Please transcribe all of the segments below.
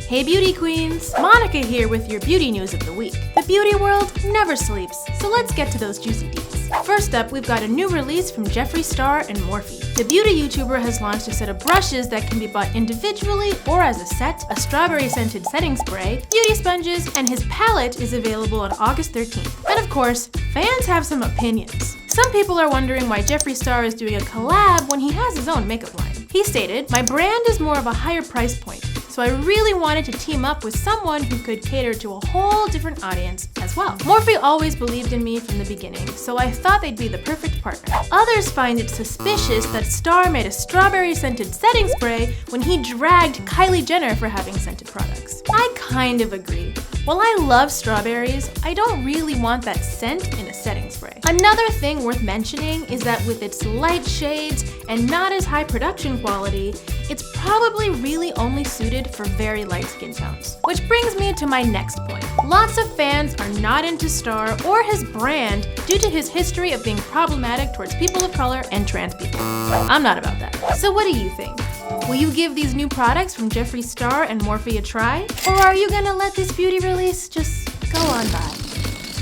Hey beauty queens! Monica here with your beauty news of the week. The beauty world never sleeps, so let's get to those juicy deets. First up, we've got a new release from JEFFREE STAR X MORPHE. The beauty YouTuber has launched a set of brushes that can be bought individually or as a set, a strawberry-scented setting spray, beauty sponges, and his palette is available on August 13th. And of course, fans have some opinions. Some people are wondering why JEFFREE STAR is doing a collab when he has his own makeup line. He stated, "My brand is more of a higher price point, so I really wanted to team up with someone who could cater to a whole different audience as well. Morphe always believed in me from the beginning, so I thought they'd be the perfect partner." Others find it suspicious that Star made a strawberry-scented setting spray when he dragged Kylie Jenner for having scented products. I kind of agree. While I love strawberries, I don't really want that scent in a setting spray. Another thing worth mentioning is that with its light shades and not as high production quality, it's probably really only suited for very light skin tones. Which brings me to my next point. Lots of fans are not into Star or his brand due to his history of being problematic towards people of color and trans people. I'm not about that. So what do you think? Will you give these new products from JEFFREE STAR X MORPHE a try? Or are you gonna let this beauty release just go on by?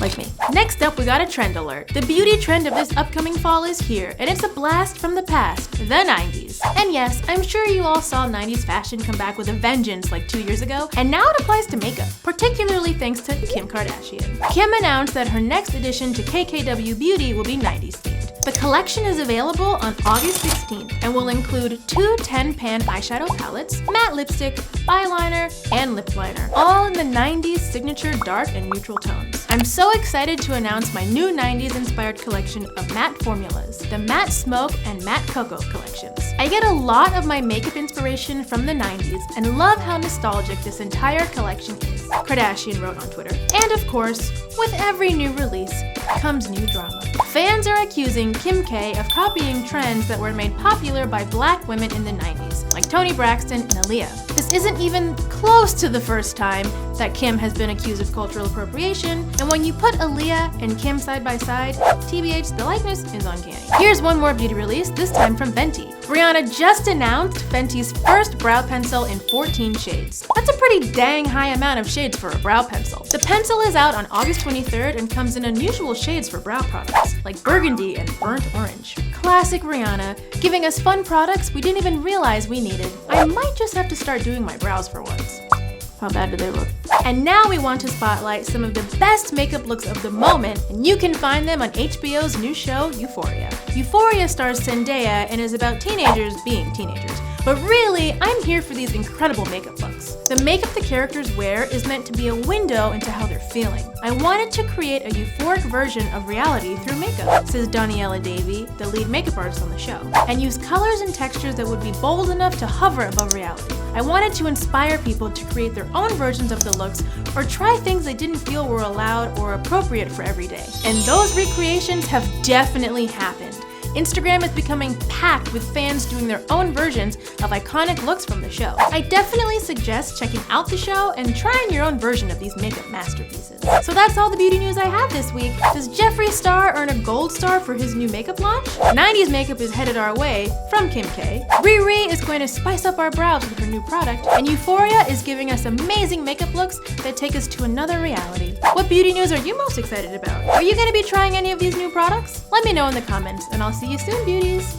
Like me. Next up, we got a trend alert. The beauty trend of this upcoming fall is here, and it's a blast from the past, the 90s. And yes, I'm sure you all saw 90s fashion come back with a vengeance like 2 years ago, and now it applies to makeup, particularly thanks to Kim Kardashian. Kim announced that her next addition to KKW Beauty will be 90s themed. The collection is available on August 16th and will include 2 10-pan eyeshadow palettes, matte lipstick, eyeliner, and lip liner, all in the 90s signature dark and neutral tones. I'm so excited to announce my new 90s inspired collection of matte formulas, the Matte Smoke and Matte Cocoa collections. I get a lot of my makeup inspiration from the 90s and love how nostalgic this entire collection is, Kardashian wrote on Twitter. And of course, with every new release comes new drama. Fans are accusing Kim K of copying trends that were made popular by black women in the 90s, like Toni Braxton and Aaliyah. This isn't even close to the first time that Kim has been accused of cultural appropriation, and when you put Aaliyah and Kim side by side, TBH, the likeness is uncanny. Here's one more beauty release, this time from Fenty. Rihanna just announced Fenty's first brow pencil in 14 shades. That's a pretty dang high amount of shades for a brow pencil. The pencil is out on August 23rd and comes in unusual shades for brow products, like burgundy and burnt orange. Classic Rihanna, giving us fun products we didn't even realize we needed. I might just have to start doing my brows for once. How bad do they look? And now we want to spotlight some of the best makeup looks of the moment, and you can find them on HBO's new show, EUPHORIA. EUPHORIA stars Zendaya and is about teenagers being teenagers. But really, I'm here for these incredible makeup looks. The makeup the characters wear is meant to be a window into how they're feeling. I wanted to create a euphoric version of reality through makeup, says Daniela Davy, the lead makeup artist on the show, and use colors and textures that would be bold enough to hover above reality. I wanted to inspire people to create their own versions of the looks or try things they didn't feel were allowed or appropriate for every day. And those recreations have definitely happened. Instagram is becoming packed with fans doing their own versions of iconic looks from the show. I definitely suggest checking out the show and trying your own version of these makeup masterpieces. So that's all the beauty news I have this week. Does JEFFREE STAR earn a gold star for his new makeup launch? 90s makeup is headed our way from Kim K. Riri is going to spice up our brows with her new product, and EUPHORIA is giving us amazing makeup looks that take us to another reality. What beauty news are you most excited about? Are you going to be trying any of these new products? Let me know in the comments, and I'll see you soon, beauties!